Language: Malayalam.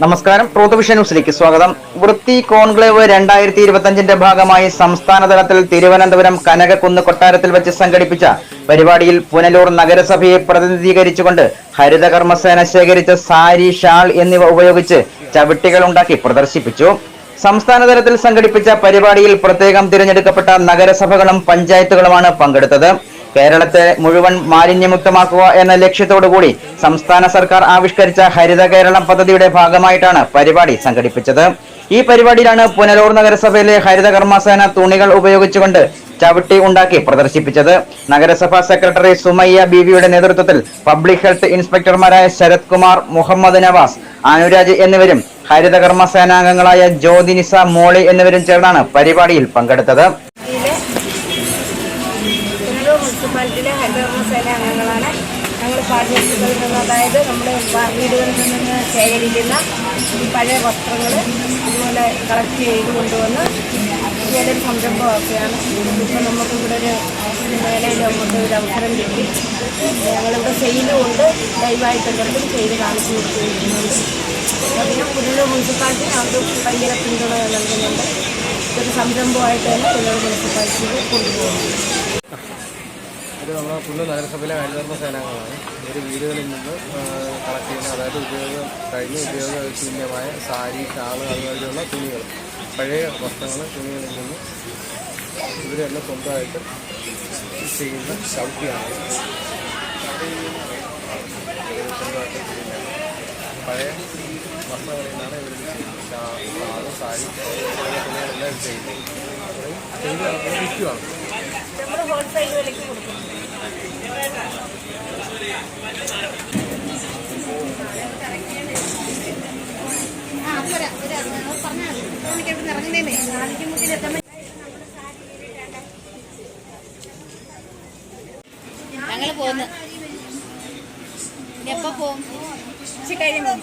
നമസ്കാരം. ട്രൂത്ത് വിഷൻ ന്യൂസിലേക്ക് സ്വാഗതം. വൃത്തി കോൺക്ലേവ് 2025 ഭാഗമായി സംസ്ഥാന തലത്തിൽ തിരുവനന്തപുരം കനകക്കുന്ന് കൊട്ടാരത്തിൽ വെച്ച് സംഘടിപ്പിച്ച പരിപാടിയിൽ പുനലൂർ നഗരസഭയെ പ്രതിനിധീകരിച്ചുകൊണ്ട് ഹരിതകർമ്മസേന ശേഖരിച്ച സാരി, ഷാൾ എന്നിവ ഉപയോഗിച്ച് ചവിട്ടികൾ ഉണ്ടാക്കി പ്രദർശിപ്പിച്ചു. സംസ്ഥാന തലത്തിൽ സംഘടിപ്പിച്ച പരിപാടിയിൽ പ്രത്യേകം തിരഞ്ഞെടുക്കപ്പെട്ട നഗരസഭകളും പഞ്ചായത്തുകളുമാണ് പങ്കെടുത്തത്. കേരളത്തെ മുഴുവൻ മാലിന്യമുക്തമാക്കുക എന്ന ലക്ഷ്യത്തോടുകൂടി സംസ്ഥാന സർക്കാർ ആവിഷ്കരിച്ച ഹരിത കേരളം പദ്ധതിയുടെ ഭാഗമായിട്ടാണ് പരിപാടി സംഘടിപ്പിച്ചത്. ഈ പരിപാടിയിലാണ് പുനലൂർ നഗരസഭയിലെ ഹരിത കർമ്മസേന തുണികൾ ഉപയോഗിച്ചുകൊണ്ട് ചവിട്ടി ഉണ്ടാക്കി പ്രദർശിപ്പിച്ചത്. നഗരസഭാ സെക്രട്ടറി സുമയ്യ ബീവിയുടെ നേതൃത്വത്തിൽ പബ്ലിക് ഹെൽത്ത് ഇൻസ്പെക്ടർമാരായ ശരത് കുമാർ, മുഹമ്മദ് നവാസ്, അനുരാജ് എന്നിവരും ഹരിത കർമ്മസേനാംഗങ്ങളായ ജ്യോതിനിസ, മോളി എന്നിവരും ചേർന്നാണ് പരിപാടിയിൽ പങ്കെടുത്തത്. മുനിസിപ്പാലിറ്റിയിലെ ഹരിതകർമ്മസേന അംഗങ്ങളാണ് ഞങ്ങൾ പാഠ്യപുസ്തകങ്ങളിൽ നിന്ന്, അതായത് നമ്മുടെ വീടുകളിൽ നിന്ന് ശേഖരിക്കുന്ന പഴയ വസ്ത്രങ്ങൾ അതുപോലെ കളക്ട് ചെയ്ത് കൊണ്ടുവന്ന് ഇതൊരു സംരംഭമൊക്കെയാണ്. ഇപ്പോൾ നമുക്കിവിടെ ഒരു മേളയിൽ നമുക്ക് ഒരു അവസരം കിട്ടി. ഞങ്ങളിവിടെ സെയിലും ഉണ്ട്, ലൈവായിട്ടെല്ലാവർക്കും ചെയ്ത് കാണിച്ചു കൊടുത്തിരിക്കുന്നുണ്ട്. പിന്നെ പുനലൂർ മുനിസിപ്പാലിറ്റി ഞങ്ങൾക്ക് ഭയങ്കര പിന്തുണ നൽകുന്നുണ്ട്. ഇതൊരു സംരംഭമായിട്ട് തന്നെ പുനലൂർ മുനിസിപ്പാലിറ്റിയിൽ കൊണ്ടുപോകുന്നു. ഇത് നമ്മുടെ പുനലൂർ നഗരസഭയിലെ ഹരിതകർമ്മ സേനാംഗങ്ങളാണ്. ഒരു വീടുകളിൽ നിന്ന് കളക്ട് ചെയ്യുന്ന, അതായത് ഉപയോഗശൂന്യമായ സാരി, ഷാള് അതുപോലെയുള്ള തുണികൾ, പഴയ വസ്ത്രങ്ങൾ, തുണികളിൽ നിന്ന് ഇവരെല്ലാം സ്വന്തമായിട്ട് ചെയ്യുന്ന ചവിട്ടിയാണ്. സ്വന്തമായിട്ട് ചെയ്യുന്ന പഴയ വസ്ത്രങ്ങളിൽ നിന്നാണ് ഇവർ ഷാള്, സാരി തുണികളെല്ലാം ചെയ്യുന്നത്. വിൽക്കുവാണ്. ഹോൾസെയിൽ വിലയ്ക്ക് കൊടുക്കും. ഞങ്ങൾ പോന്ന് എപ്പോ പോകും? കഴിയുമ്പോൾ